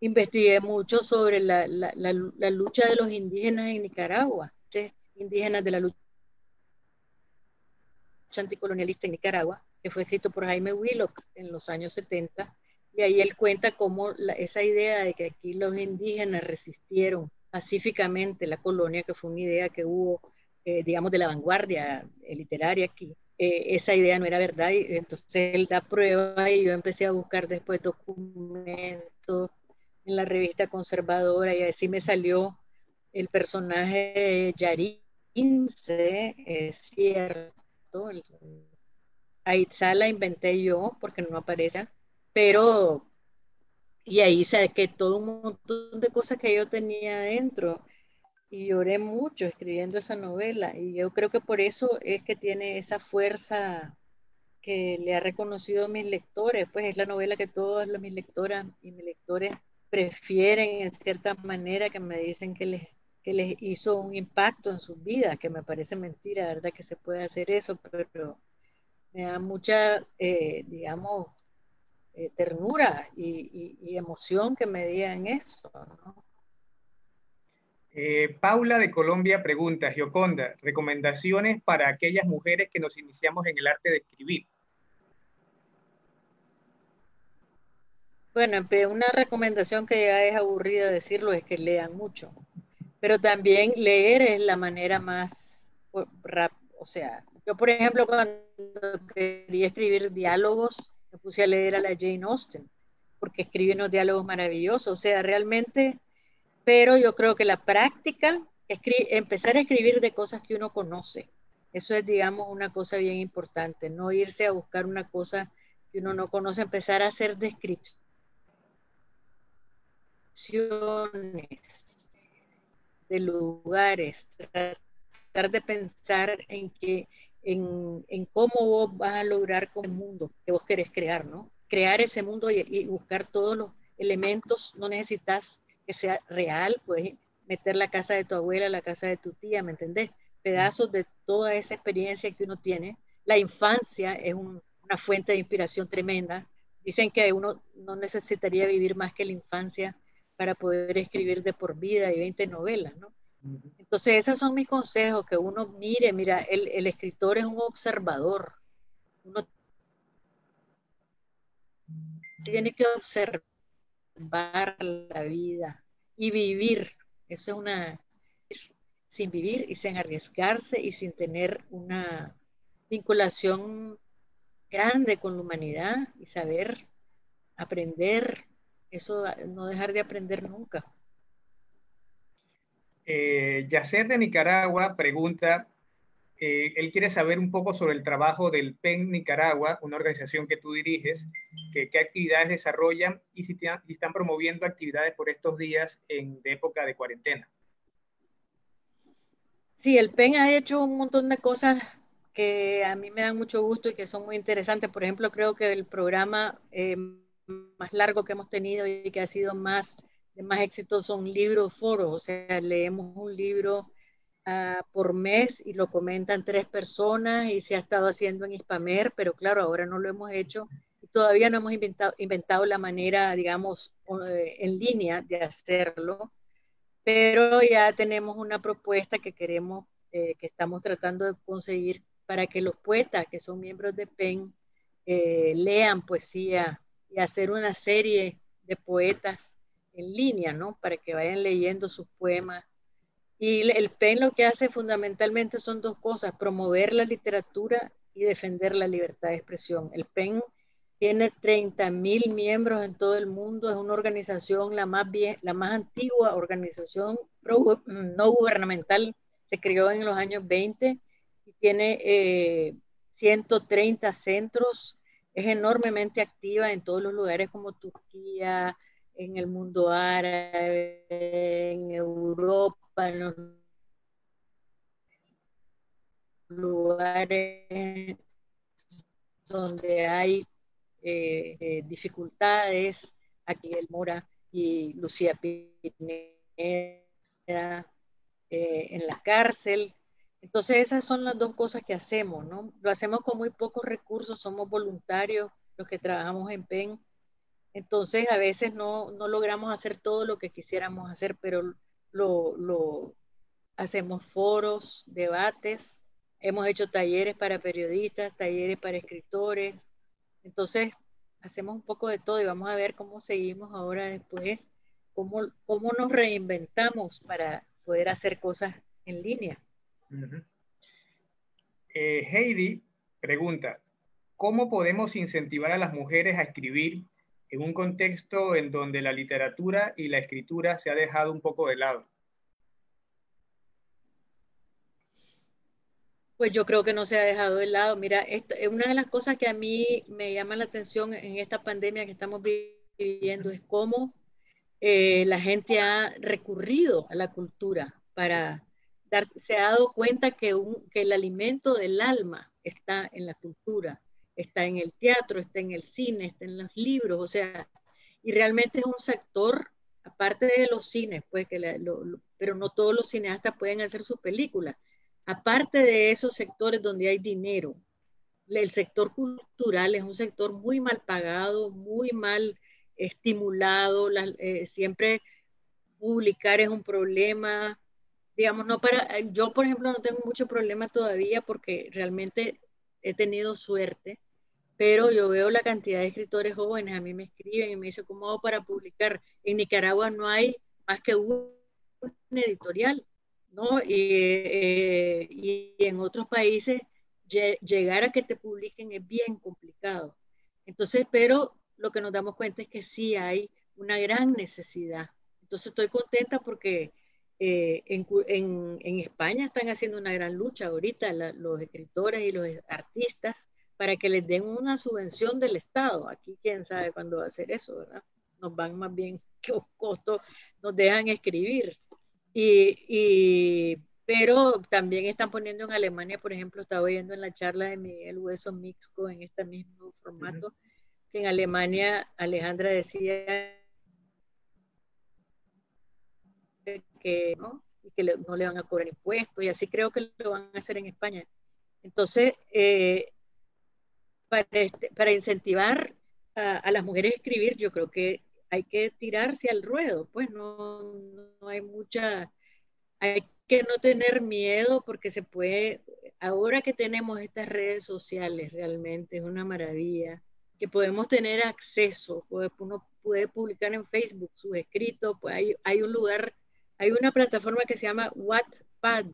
[SPEAKER 3] investigué mucho sobre la lucha de los indígenas en Nicaragua, indígenas de la lucha anticolonialista en Nicaragua, que fue escrito por Jaime Willock en los años 70, y ahí él cuenta cómo esa idea de que aquí los indígenas resistieron pacíficamente la colonia, que fue una idea que hubo, digamos, de la vanguardia literaria aquí, esa idea no era verdad, y entonces él da prueba y yo empecé a buscar después documentos en la revista conservadora y así me salió el personaje de Yarinze, es cierto, Aitzá la inventé yo porque no aparece, pero y ahí saqué todo un montón de cosas que yo tenía adentro y lloré mucho escribiendo esa novela y yo creo que por eso es que tiene esa fuerza que le ha reconocido a mis lectores, pues es la novela que todas mis lectoras y mis lectores prefieren en cierta manera, que me dicen que les hizo un impacto en sus vidas, que me parece mentira, ¿verdad? Que se puede hacer eso, pero me da mucha, digamos, ternura y emoción que me digan eso, ¿no?
[SPEAKER 2] Paula de Colombia pregunta, Gioconda, recomendaciones para aquellas mujeres que nos iniciamos en el arte de escribir.
[SPEAKER 3] Bueno, una recomendación que ya es aburrida decirlo es que lean mucho, pero también leer es la manera más o sea, yo por ejemplo cuando quería escribir diálogos me puse a leer a la Jane Austen porque escribe unos diálogos maravillosos, o sea, realmente, pero yo creo que la práctica, empezar a escribir de cosas que uno conoce, eso es, digamos, una cosa bien importante, no irse a buscar una cosa que uno no conoce, empezar a hacer descripciones de lugares, tratar de pensar en cómo vos vas a lograr con el mundo que vos querés crear, ¿no? Crear ese mundo y buscar todos los elementos, no necesitas que sea real, puedes meter la casa de tu abuela, la casa de tu tía, ¿me entendés? Pedazos de toda esa experiencia que uno tiene. La infancia es una fuente de inspiración tremenda. Dicen que uno no necesitaría vivir más que la infancia para poder escribir de por vida y 20 novelas, ¿no? Entonces, esos son mis consejos, que uno mira, el escritor es un observador, uno tiene que observar la vida y vivir, eso es sin vivir y sin arriesgarse y sin tener una vinculación grande con la humanidad y saber aprender, eso no dejar de aprender nunca.
[SPEAKER 2] Yacer de Nicaragua pregunta, él quiere saber un poco sobre el trabajo del PEN Nicaragua, una organización que tú diriges, qué actividades desarrollan y si están promoviendo actividades por estos días de época de cuarentena.
[SPEAKER 3] Sí, el PEN ha hecho un montón de cosas que a mí me dan mucho gusto y que son muy interesantes. Por ejemplo, creo que el programa más largo que hemos tenido y que ha sido de más éxito son libros foros. O sea, leemos un libro por mes y lo comentan 3 personas y se ha estado haciendo en Hispamer, pero claro, ahora no lo hemos hecho y todavía no hemos inventado la manera, digamos, en línea de hacerlo, pero ya tenemos una propuesta que queremos, que estamos tratando de conseguir para que los poetas que son miembros de PEN lean poesía y hacer una serie de poetas en línea, ¿no? Para que vayan leyendo sus poemas. Y el PEN lo que hace fundamentalmente son 2 cosas, promover la literatura y defender la libertad de expresión. El PEN tiene 30.000 miembros en todo el mundo, es una organización la más antigua organización no gubernamental, se creó en los años 20 y tiene 130 centros, es enormemente activa en todos los lugares como Turquía, en el mundo árabe, en Europa, en los lugares donde hay dificultades, aquí el Mora y Lucía Pineda en la cárcel. Entonces esas son las 2 cosas que hacemos, ¿no? Lo hacemos con muy pocos recursos, somos voluntarios los que trabajamos en PEN. Entonces a veces no logramos hacer todo lo que quisiéramos hacer, pero lo hacemos foros, debates, hemos hecho talleres para periodistas, talleres para escritores, entonces hacemos un poco de todo y vamos a ver cómo seguimos ahora después, cómo nos reinventamos para poder hacer cosas en línea.
[SPEAKER 2] Heidi pregunta, ¿cómo podemos incentivar a las mujeres a escribir en un contexto en donde la literatura y la escritura se ha dejado un poco de lado?
[SPEAKER 3] Pues yo creo que no se ha dejado de lado. Mira, una de las cosas que a mí me llama la atención en esta pandemia que estamos viviendo es cómo la gente ha recurrido a la cultura para se ha dado cuenta que el alimento del alma está en la cultura, está en el teatro, está en el cine, está en los libros, o sea, y realmente es un sector, aparte de los cines, pues, pero no todos los cineastas pueden hacer sus películas. Aparte de esos sectores donde hay dinero, el sector cultural es un sector muy mal pagado, muy mal estimulado, siempre publicar es un problema, digamos, no para, yo por ejemplo no tengo mucho problema todavía porque realmente he tenido suerte, pero yo veo la cantidad de escritores jóvenes, a mí me escriben y me dicen, ¿cómo hago para publicar? En Nicaragua no hay más que una editorial, ¿no? Y en otros países llegar a que te publiquen es bien complicado. Entonces, pero lo que nos damos cuenta es que sí hay una gran necesidad. Entonces estoy contenta porque en España están haciendo una gran lucha ahorita los escritores y los artistas para que les den una subvención del Estado. Aquí quién sabe cuándo va a hacer eso, ¿verdad? Nos van más bien, qué costo nos dejan escribir. Pero también están poniendo en Alemania, por ejemplo, estaba oyendo en la charla de Miguel Hueso Mixco en este mismo formato, que en Alemania Alejandra decía que no, y que no le van a cobrar impuestos, y así creo que lo van a hacer en España. Entonces, para incentivar a las mujeres a escribir, yo creo que hay que tirarse al ruedo, pues no hay mucha, hay que no tener miedo porque se puede, ahora que tenemos estas redes sociales, realmente es una maravilla, que podemos tener acceso, uno puede publicar en Facebook sus escritos, pues hay un lugar, hay una plataforma que se llama Wattpad,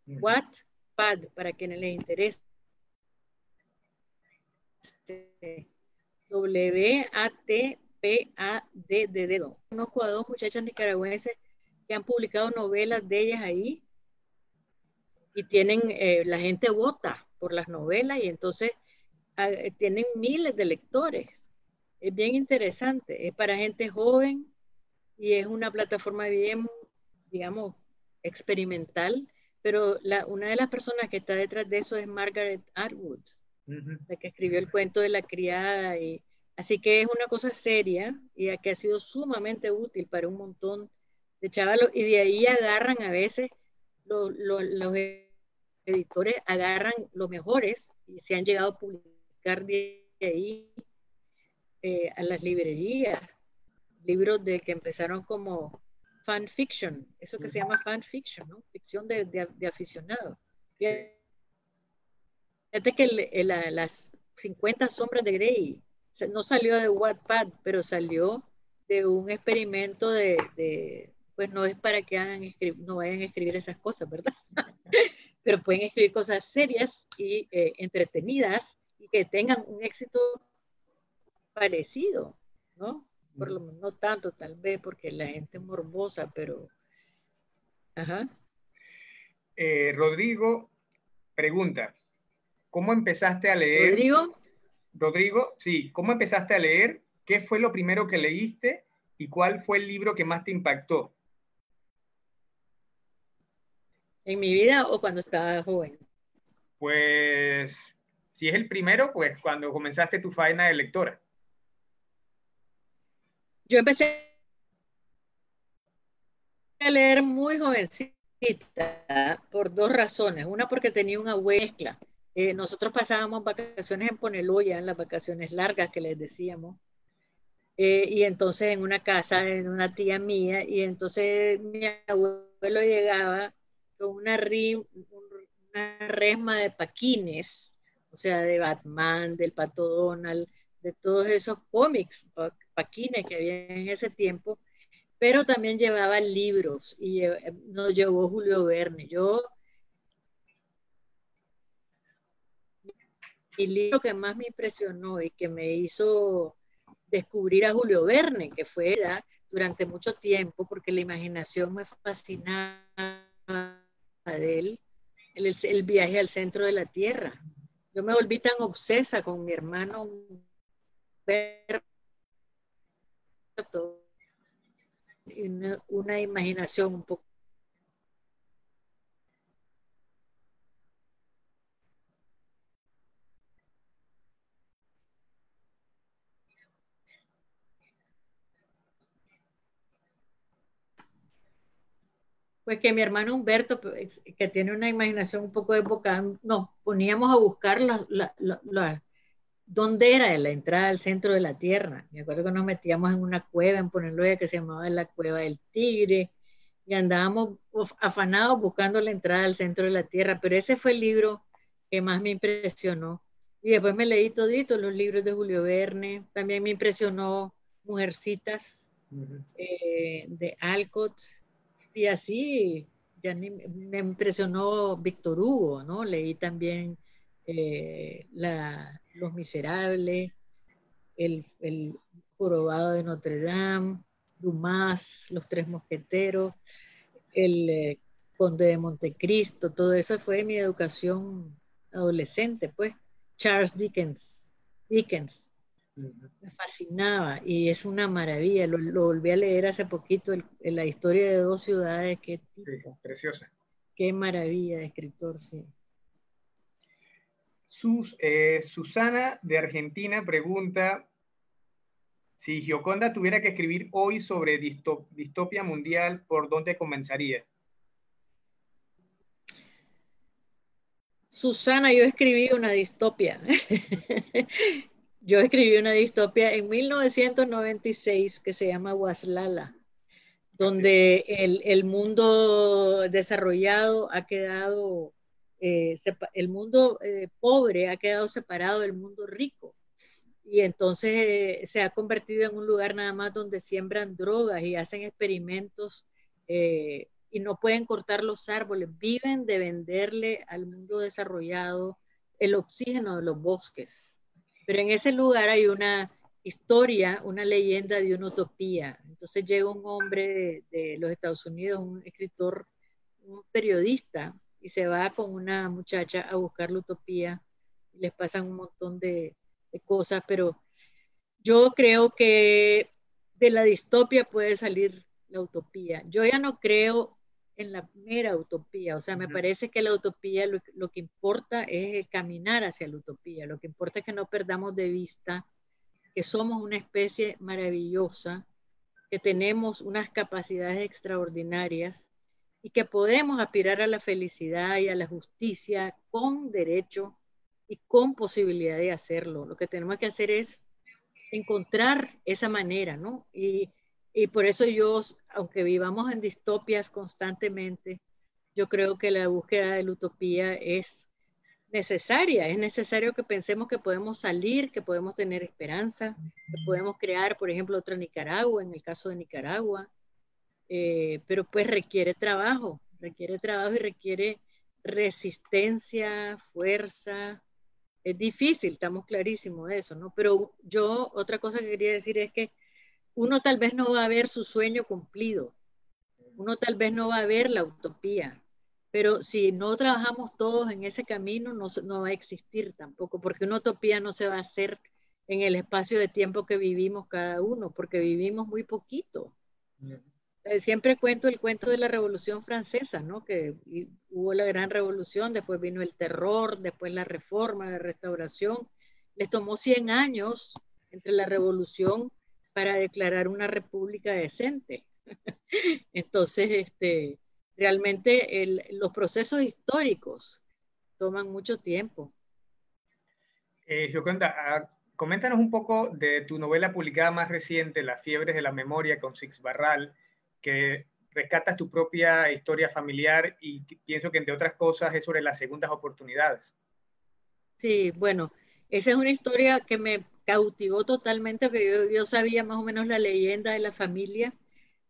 [SPEAKER 3] Wattpad, para quienes les interese. WATPAD de dedo. Conozco a dos muchachas nicaragüenses que han publicado novelas de ellas ahí y tienen, la gente vota por las novelas y entonces tienen miles de lectores. Es bien interesante, es para gente joven y es una plataforma bien, digamos, experimental, pero una de las personas que está detrás de eso es Margaret Atwood, la que escribió el cuento de la criada. Así que es una cosa seria y que ha sido sumamente útil para un montón de chavalos. Y de ahí agarran a veces, los editores agarran los mejores y se han llegado a publicar de ahí a las librerías. Libros de que empezaron como fan fiction, eso que se llama fan fiction, ¿no? Ficción de aficionados. Fíjate que las 50 sombras de Grey no salió de Wattpad, pero salió de un experimento pues no es para que no vayan a escribir esas cosas, ¿verdad? Pero pueden escribir cosas serias y entretenidas y que tengan un éxito parecido, ¿no? Por lo menos no tanto, tal vez, porque la gente es morbosa, pero... Ajá.
[SPEAKER 2] Rodrigo pregunta, ¿cómo empezaste a leer?
[SPEAKER 3] Rodrigo.
[SPEAKER 2] Rodrigo, sí, ¿cómo empezaste a leer? ¿Qué fue lo primero que leíste? ¿Y cuál fue el libro que más te impactó?
[SPEAKER 3] ¿En mi vida o cuando estaba joven?
[SPEAKER 2] Pues, si es el primero, pues cuando comenzaste tu faena de lectora.
[SPEAKER 3] Yo empecé a leer muy jovencita por dos razones. Una porque tenía una mezcla. Nosotros pasábamos vacaciones en Poneloya, en las vacaciones largas que les decíamos. Y entonces en una casa de una tía mía, y entonces mi abuelo llegaba con una resma de paquines, o sea, de Batman, del Pato Donald, de todos esos cómics, paquines que había en ese tiempo, pero también llevaba libros y nos llevó Julio Verne. El libro que más me impresionó y que me hizo descubrir a Julio Verne, que fue ella durante mucho tiempo, porque la imaginación me fascinaba de él, el viaje al centro de la Tierra. Yo me volví tan obsesa con mi hermano Humberto, una imaginación un poco. Pues que mi hermano Humberto, pues, que tiene una imaginación un poco desbocada, nos poníamos a buscar dónde era la entrada al centro de la Tierra. Me acuerdo que nos metíamos en una cueva en Poneloya que se llamaba la Cueva del Tigre y andábamos afanados buscando la entrada al centro de la Tierra, pero ese fue el libro que más me impresionó. Y después me leí toditos los libros de Julio Verne, también me impresionó Mujercitas de Alcott, y así me impresionó Víctor Hugo, ¿no? Leí también Los Miserables, el Jorobado de Notre Dame, Dumas, Los Tres Mosqueteros, el Conde de Montecristo, todo eso fue mi educación adolescente, pues. Charles Dickens, me fascinaba y es una maravilla. Lo volví a leer hace poquito, la historia de dos ciudades, qué
[SPEAKER 2] Sí,
[SPEAKER 3] tipo,
[SPEAKER 2] preciosa.
[SPEAKER 3] qué maravilla de escritor, sí.
[SPEAKER 2] Susana de Argentina pregunta si Gioconda tuviera que escribir hoy sobre distopia mundial, ¿por dónde comenzaría?
[SPEAKER 3] Susana, yo escribí una distopia. Yo escribí una distopia en 1996 que se llama Waslala, donde el mundo desarrollado ha quedado, el mundo pobre ha quedado separado del mundo rico. Y entonces se ha convertido en un lugar nada más donde siembran drogas y hacen experimentos y no pueden cortar los árboles. Viven de venderle al mundo desarrollado el oxígeno de los bosques. Pero en ese lugar hay una historia, una leyenda de una utopía. Entonces llega un hombre de los Estados Unidos, un escritor, un periodista, y se va con una muchacha a buscar la utopía. Y les pasan un montón de cosas, pero yo creo que de la distopia puede salir la utopía. Yo ya no creo en la mera utopía, o sea, me parece que la utopía lo que importa es caminar hacia la utopía, lo que importa es que no perdamos de vista que somos una especie maravillosa, que tenemos unas capacidades extraordinarias y que podemos aspirar a la felicidad y a la justicia con derecho y con posibilidad de hacerlo. Lo que tenemos que hacer es encontrar esa manera, ¿no? Y por eso yo, aunque vivamos en distopias constantemente, yo creo que la búsqueda de la utopía es necesaria. Es necesario que pensemos que podemos salir, que podemos tener esperanza, que podemos crear, por ejemplo, otra Nicaragua, en el caso de Nicaragua, pero pues requiere trabajo y requiere resistencia, fuerza. Es difícil, estamos clarísimos de eso, ¿no? Pero yo, otra cosa que quería decir es que uno tal vez no va a ver su sueño cumplido, uno tal vez no va a ver la utopía, pero si no trabajamos todos en ese camino, no va a existir tampoco, porque una utopía no se va a hacer en el espacio de tiempo que vivimos cada uno, porque vivimos muy poquito. Siempre cuento el cuento de la Revolución Francesa, ¿no? Que hubo la Gran Revolución, después vino el terror, después la Reforma, la Restauración. Les tomó 100 años entre la Revolución para declarar una república decente. Entonces, realmente los procesos históricos toman mucho tiempo.
[SPEAKER 2] Gioconda, coméntanos un poco de tu novela publicada más reciente, Las fiebres de la memoria, con Six Barral, que rescatas tu propia historia familiar y pienso que entre otras cosas es sobre las segundas oportunidades.
[SPEAKER 3] Sí, bueno, esa es una historia que me cautivó totalmente, porque yo sabía más o menos la leyenda de la familia,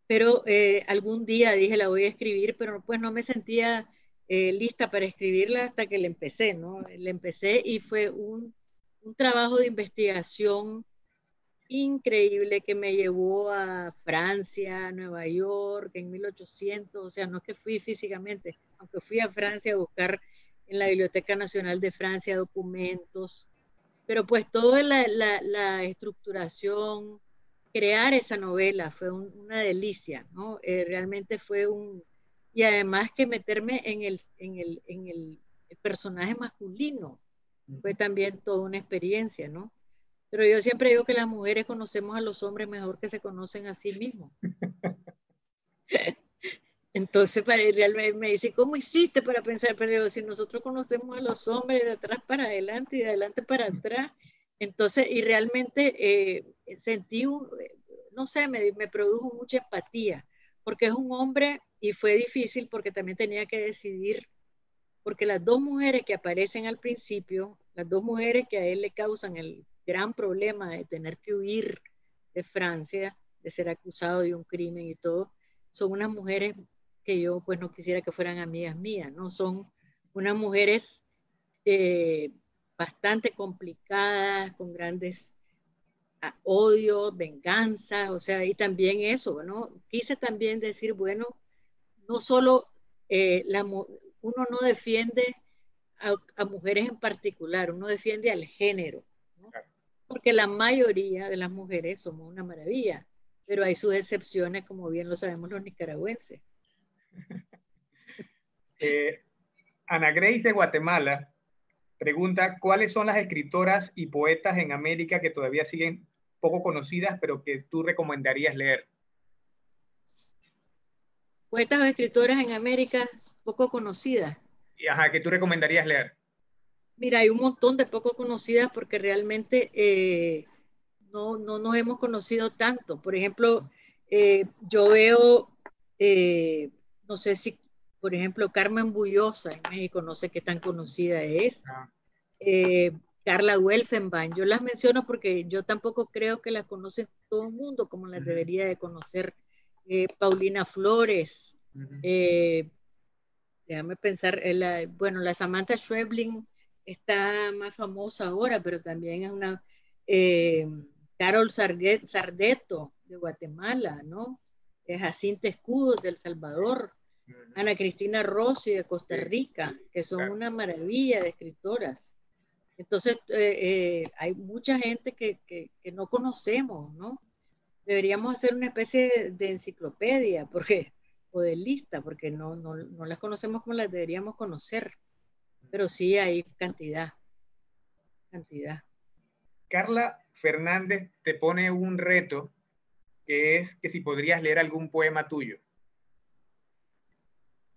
[SPEAKER 3] pero algún día dije la voy a escribir, pero pues no me sentía lista para escribirla hasta que la empecé, ¿no? La empecé y fue un trabajo de investigación increíble que me llevó a Francia, a Nueva York, en 1800, o sea, no es que fui físicamente, aunque fui a Francia a buscar en la Biblioteca Nacional de Francia documentos, pero pues toda la estructuración, crear esa novela fue una delicia, ¿no? Realmente fue y además que meterme en el personaje masculino, fue también toda una experiencia, ¿no? Pero yo siempre digo que las mujeres conocemos a los hombres mejor que se conocen a sí mismos. Entonces, realmente me dice, ¿cómo hiciste para pensar? Pero digo, si nosotros conocemos a los hombres de atrás para adelante y de adelante para atrás, entonces, y realmente sentí, no sé, me produjo mucha empatía, porque es un hombre y fue difícil porque también tenía que decidir, porque las dos mujeres que aparecen al principio, las dos mujeres que a él le causan el gran problema de tener que huir de Francia, de ser acusado de un crimen y todo, son unas mujeres que yo pues no quisiera que fueran amigas mías, ¿no? Son unas mujeres bastante complicadas, con grandes odio, venganza, o sea, y también eso, ¿no? Quise también decir, bueno, no solo uno no defiende a mujeres en particular, uno defiende al género, ¿no? Porque la mayoría de las mujeres somos una maravilla, pero hay sus excepciones, como bien lo sabemos los nicaragüenses.
[SPEAKER 2] Ana Grace de Guatemala pregunta, ¿cuáles son las escritoras y poetas en América que todavía siguen poco conocidas, pero que tú recomendarías leer?
[SPEAKER 3] Poetas o escritoras en América poco conocidas.
[SPEAKER 2] Ajá, que tú recomendarías leer.
[SPEAKER 3] Mira, hay un montón de poco conocidas porque realmente no nos hemos conocido tanto. Por ejemplo, yo veo, no sé si, por ejemplo, Carmen Bullosa en México, no sé qué tan conocida es.
[SPEAKER 2] Ah.
[SPEAKER 3] Eh, Carla Welfenbein, yo las menciono porque yo tampoco creo que las conoce todo el mundo como las debería de conocer. Paulina Flores, déjame pensar, bueno, la Samantha Schweblin está más famosa ahora, pero también es una eh, Carol Sardeto de Guatemala, ¿no? Jacinta Escudos de El Salvador, Ana Cristina Rossi de Costa Rica, que son una maravilla de escritoras. Entonces, hay mucha gente que no conocemos, ¿no? Deberíamos hacer una especie de enciclopedia, porque, o de lista, porque no las conocemos como las deberíamos conocer, pero sí hay cantidad, cantidad.
[SPEAKER 2] Carla Fernández te pone un reto que es que si podrías leer algún poema tuyo.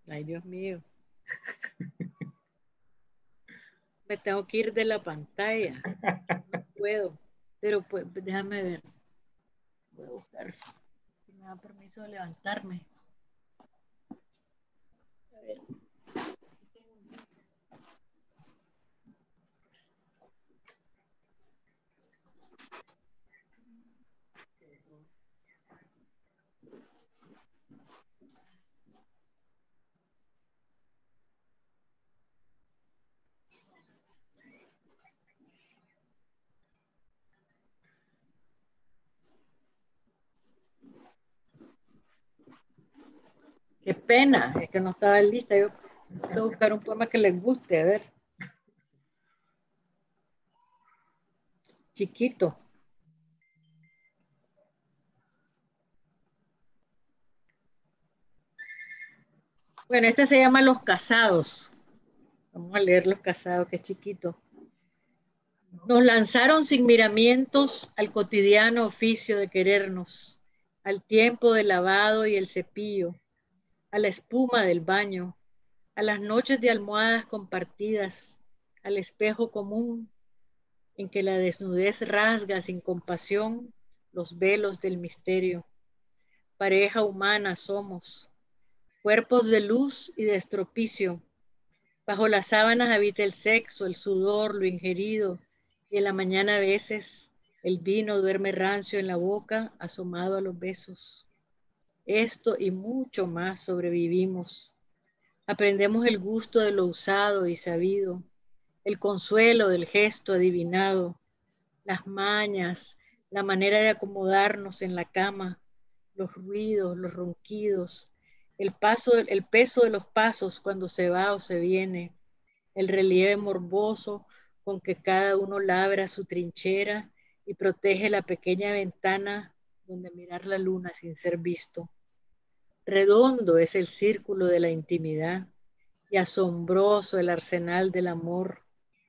[SPEAKER 3] Ay, Dios mío. Me tengo que ir de la pantalla. No puedo, pero pues déjame ver. Voy a buscar si me da permiso de levantarme. A ver. Qué pena, es que no estaba lista. Yo voy a buscar un poema que les guste, a ver. Chiquito. Bueno, este se llama Los Casados. Vamos a leer Los Casados, que es chiquito. Nos lanzaron sin miramientos al cotidiano oficio de querernos, al tiempo del lavado y el cepillo, a la espuma del baño, a las noches de almohadas compartidas, al espejo común en que la desnudez rasga sin compasión los velos del misterio. Pareja humana somos, cuerpos de luz y de estropicio. Bajo las sábanas habita el sexo, el sudor, lo ingerido, y en la mañana a veces el vino duerme rancio en la boca, asomado a los besos. Esto y mucho más sobrevivimos. Aprendemos el gusto de lo usado y sabido, el consuelo del gesto adivinado, las mañas, la manera de acomodarnos en la cama, los ruidos, los ronquidos, el peso de los pasos cuando se va o se viene, el relieve morboso con que cada uno labra su trinchera y protege la pequeña ventana donde mirar la luna sin ser visto. Redondo es el círculo de la intimidad y asombroso el arsenal del amor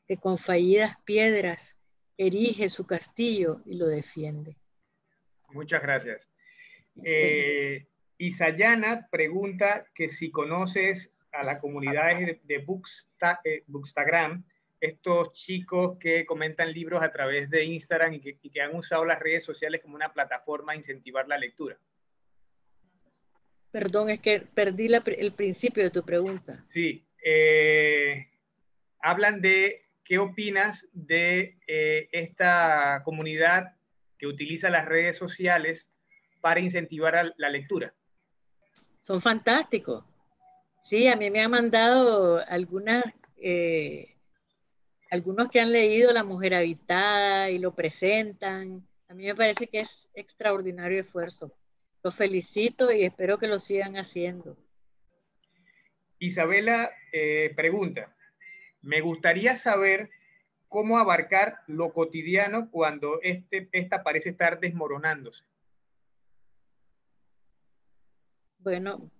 [SPEAKER 3] que con fallidas piedras erige su castillo y lo defiende.
[SPEAKER 2] Muchas gracias. Isayana pregunta que si conoces a las comunidades de Bookstagram, estos chicos que comentan libros a través de Instagram y que han usado las redes sociales como una plataforma a incentivar la lectura.
[SPEAKER 3] Perdón, es que perdí el principio de tu pregunta.
[SPEAKER 2] Sí, hablan de qué opinas de esta comunidad que utiliza las redes sociales para incentivar la lectura.
[SPEAKER 3] Son fantásticos. Sí, a mí me han mandado algunos que han leído La Mujer Habitada y lo presentan. A mí me parece que es extraordinario esfuerzo. Los felicito y espero que lo sigan haciendo.
[SPEAKER 2] Isabela pregunta, me gustaría saber cómo abarcar lo cotidiano cuando esta parece estar desmoronándose.
[SPEAKER 3] Bueno,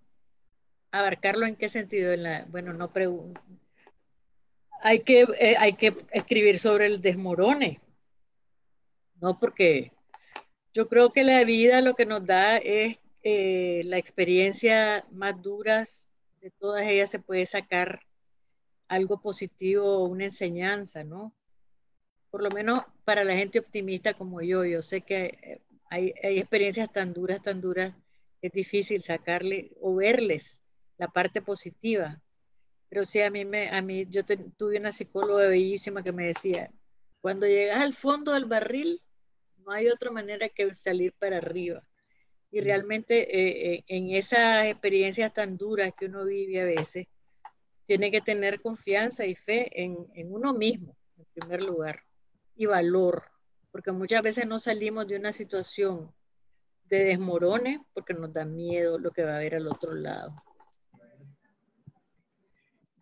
[SPEAKER 3] ¿abarcarlo en qué sentido? Bueno, no pregunto. Hay que escribir sobre el desmorone, ¿no? Porque yo creo que la vida lo que nos da es la experiencia más duras, de todas ellas se puede sacar algo positivo, una enseñanza, ¿no? Por lo menos para la gente optimista como yo sé que hay experiencias tan duras, es difícil sacarle o verles la parte positiva. Pero sí, yo tuve una psicóloga bellísima que me decía, cuando llegas al fondo del barril, no hay otra manera que salir para arriba. Y realmente en esas experiencias tan duras que uno vive a veces, tiene que tener confianza y fe en uno mismo, en primer lugar, y valor, porque muchas veces no salimos de una situación de desmorone porque nos da miedo lo que va a haber al otro lado.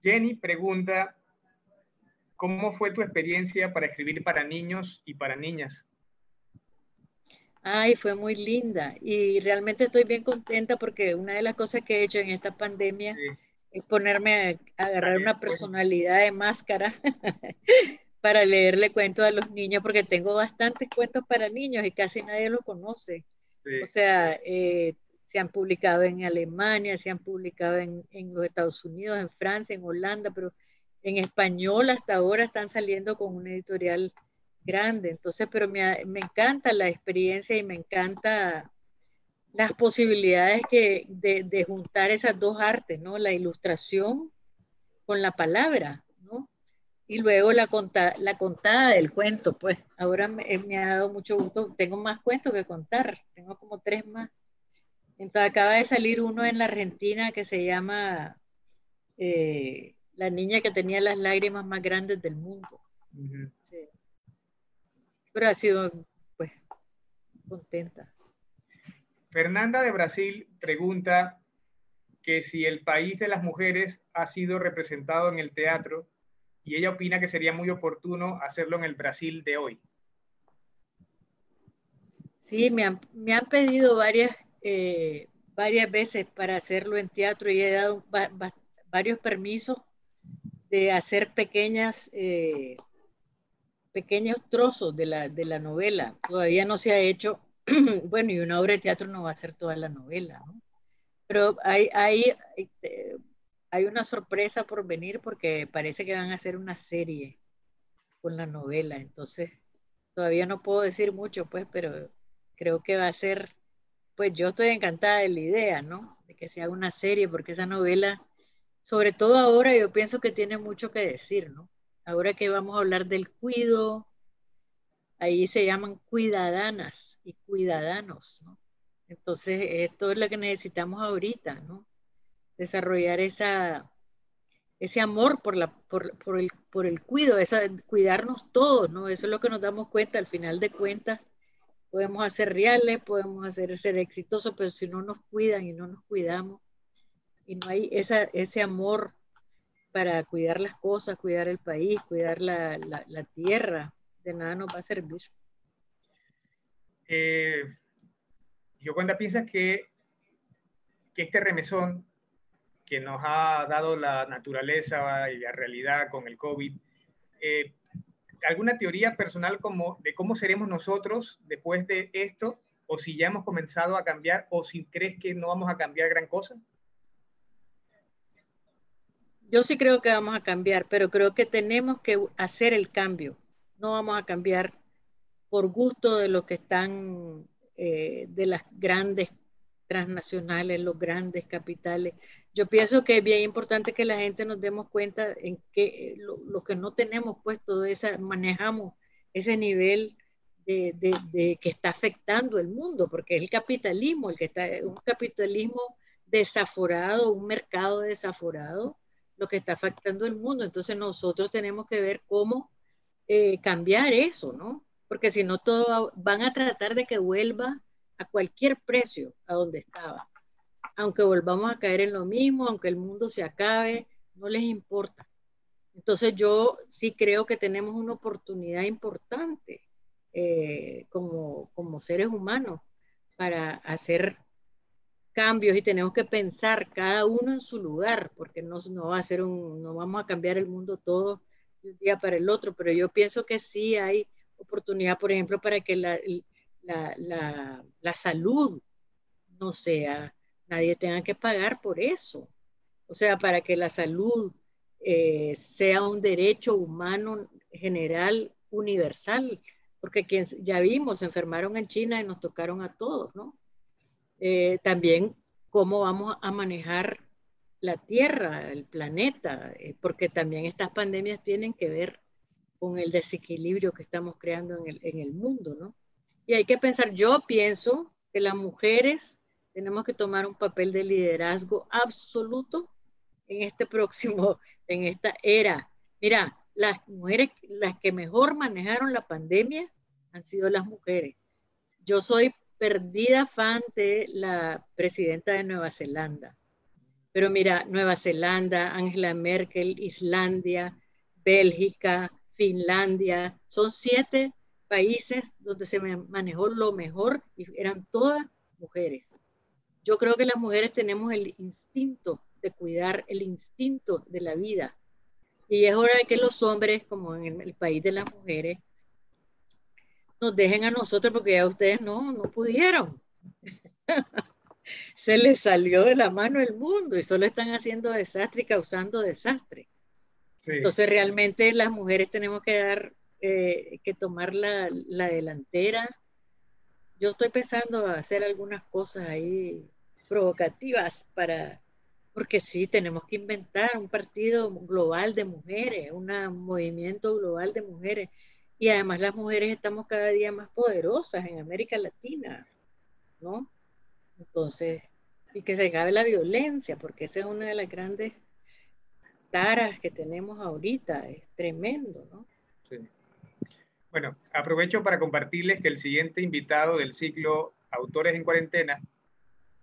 [SPEAKER 2] Jenny pregunta, ¿cómo fue tu experiencia para escribir para niños y para niñas?
[SPEAKER 3] Ay, fue muy linda y realmente estoy bien contenta porque una de las cosas que he hecho en esta pandemia
[SPEAKER 2] Sí,
[SPEAKER 3] es ponerme a agarrar
[SPEAKER 2] también,
[SPEAKER 3] una
[SPEAKER 2] pues,
[SPEAKER 3] personalidad de máscara para leerle cuentos a los niños porque tengo bastantes cuentos para niños y casi nadie los conoce. O
[SPEAKER 2] sí.
[SPEAKER 3] sea, se han publicado en Alemania, se han publicado en los Estados Unidos, en Francia, en Holanda, pero en español hasta ahora están saliendo con una editorial grande. Entonces, pero me encanta la experiencia y me encanta las posibilidades de juntar esas dos artes, ¿no? La ilustración con la palabra, ¿no? Y luego la contada del cuento, pues ahora me ha dado mucho gusto, tengo más cuentos que contar, tengo como 3 más. Entonces acaba de salir uno en la Argentina que se llama La niña que tenía las lágrimas más grandes del mundo.
[SPEAKER 2] Uh-huh.
[SPEAKER 3] Sí. Pero ha sido, pues, contenta.
[SPEAKER 2] Fernanda de Brasil pregunta que si el país de las mujeres ha sido representado en el teatro y ella opina que sería muy oportuno hacerlo en el Brasil de hoy.
[SPEAKER 3] Sí, me han pedido varias veces para hacerlo en teatro y he dado varios permisos de hacer pequeños trozos de la novela. Todavía no se ha hecho, bueno, y una obra de teatro no va a ser toda la novela, ¿no? Pero hay una sorpresa por venir porque parece que van a hacer una serie con la novela, entonces todavía no puedo decir mucho, pues, pero creo que va a ser, pues yo estoy encantada de la idea, ¿no? De que se haga una serie, porque esa novela, sobre todo ahora, yo pienso que tiene mucho que decir, ¿no? Ahora que vamos a hablar del cuido, ahí se llaman cuidadanas y cuidadanos, ¿no? Entonces, esto es lo que necesitamos ahorita, ¿no? Desarrollar ese amor por el cuido, cuidarnos todos, ¿no? Eso es lo que nos damos cuenta, al final de cuentas, podemos hacer reales, podemos ser exitosos, pero si no nos cuidan y no nos cuidamos, y no hay ese amor para cuidar las cosas, cuidar el país, cuidar la tierra, de nada nos va a servir.
[SPEAKER 2] Yo cuando piensas que este remesón que nos ha dado la naturaleza y la realidad con el COVID, eh, ¿alguna teoría personal como de cómo seremos nosotros después de esto? ¿O si ya hemos comenzado a cambiar? ¿O si crees que no vamos a cambiar gran cosa?
[SPEAKER 3] Yo sí creo que vamos a cambiar, pero creo que tenemos que hacer el cambio. No vamos a cambiar por gusto de lo que están, de las grandes transnacionales, los grandes capitales. Yo pienso que es bien importante que la gente nos demos cuenta en que lo que no tenemos, pues todo manejamos ese nivel de que está afectando el mundo, porque es el capitalismo, un capitalismo desaforado, un mercado desaforado, lo que está afectando el mundo. Entonces nosotros tenemos que ver cómo cambiar eso, ¿no? porque si no, todo van a tratar de que vuelva a cualquier precio a donde estaba. Aunque volvamos a caer en lo mismo, aunque el mundo se acabe, no les importa. Entonces yo sí creo que tenemos una oportunidad importante como seres humanos para hacer cambios y tenemos que pensar cada uno en su lugar, porque no va a ser no vamos a cambiar el mundo todo de un día para el otro, pero yo pienso que sí hay oportunidad, por ejemplo, para que la salud no sea, nadie tenga que pagar por eso. O sea, para que la salud sea un derecho humano general, universal, porque ya vimos, se enfermaron en China y nos tocaron a todos, ¿no? También cómo vamos a manejar la Tierra, el planeta, porque también estas pandemias tienen que ver con el desequilibrio que estamos creando en el mundo, ¿no? Y hay que pensar, yo pienso que las mujeres tenemos que tomar un papel de liderazgo absoluto en este próximo, en esta era. Mira, las mujeres, las que mejor manejaron la pandemia han sido las mujeres. Yo soy perdida fan de la presidenta de Nueva Zelanda. Pero mira, Nueva Zelanda, Angela Merkel, Islandia, Bélgica, Finlandia, son 7 países donde se manejó lo mejor y eran todas mujeres. Yo creo que las mujeres tenemos el instinto de cuidar, el instinto de la vida. Y es hora de que los hombres, como en el país de las mujeres, nos dejen a nosotros porque ya ustedes no pudieron. Se les salió de la mano el mundo y solo están haciendo desastre y causando desastre.
[SPEAKER 2] Sí.
[SPEAKER 3] Entonces realmente las mujeres tenemos que que tomar la delantera. Yo estoy pensando a hacer algunas cosas ahí provocativas porque sí, tenemos que inventar un partido global de mujeres, un movimiento global de mujeres. Y además las mujeres estamos cada día más poderosas en América Latina, ¿no? Entonces, y que se acabe la violencia, porque esa es una de las grandes taras que tenemos ahorita, es tremendo, ¿no?
[SPEAKER 2] Sí. Bueno, aprovecho para compartirles que el siguiente invitado del ciclo Autores en Cuarentena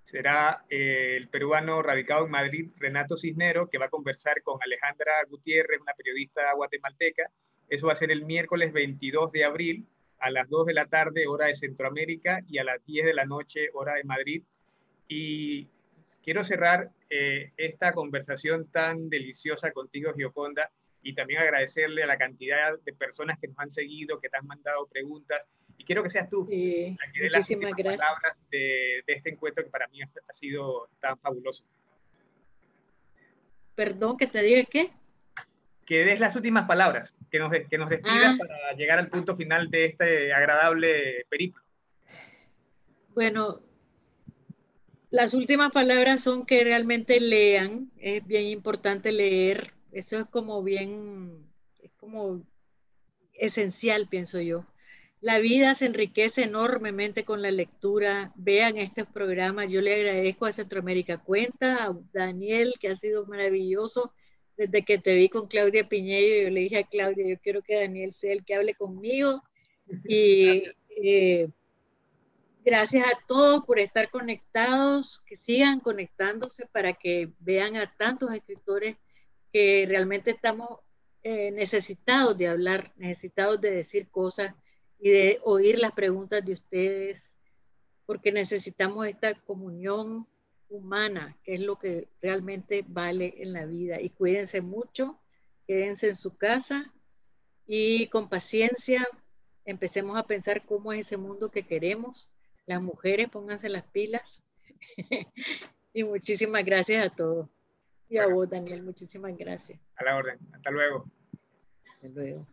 [SPEAKER 2] será el peruano radicado en Madrid, Renato Cisnero, que va a conversar con Alejandra Gutiérrez, una periodista guatemalteca. Eso va a ser el miércoles 22 de abril a las 2 de la tarde, hora de Centroamérica, y a las 10 de la noche, hora de Madrid. Y quiero cerrar esta conversación tan deliciosa contigo, Gioconda, y también agradecerle a la cantidad de personas que nos han seguido, que te han mandado preguntas. Y quiero que seas tú la que dé las
[SPEAKER 3] Muchísimas
[SPEAKER 2] últimas
[SPEAKER 3] gracias.
[SPEAKER 2] palabras de este encuentro que para mí ha sido tan fabuloso.
[SPEAKER 3] Perdón, que te diga qué.
[SPEAKER 2] Que des las últimas palabras, que nos despidas para llegar al punto final de este agradable periplo.
[SPEAKER 3] Bueno, las últimas palabras son que realmente lean, es bien importante leer, eso es como esencial, pienso yo. La vida se enriquece enormemente con la lectura. Vean estos programas. Yo le agradezco a Centroamérica Cuenta, a Daniel, que ha sido maravilloso. Desde que te vi con Claudia Piñeiro, yo le dije a Claudia, yo quiero que Daniel sea el que hable conmigo. Y gracias a todos por estar conectados, que sigan conectándose para que vean a tantos escritores que realmente estamos necesitados de hablar, necesitados de decir cosas y de oír las preguntas de ustedes, porque necesitamos esta comunión humana, que es lo que realmente vale en la vida. Y cuídense mucho, quédense en su casa y con paciencia empecemos a pensar cómo es ese mundo que queremos. Las mujeres, pónganse las pilas. Y muchísimas gracias a todos. Y a vos, Daniel, muchísimas gracias.
[SPEAKER 2] A la orden. Hasta luego.
[SPEAKER 3] Hasta luego.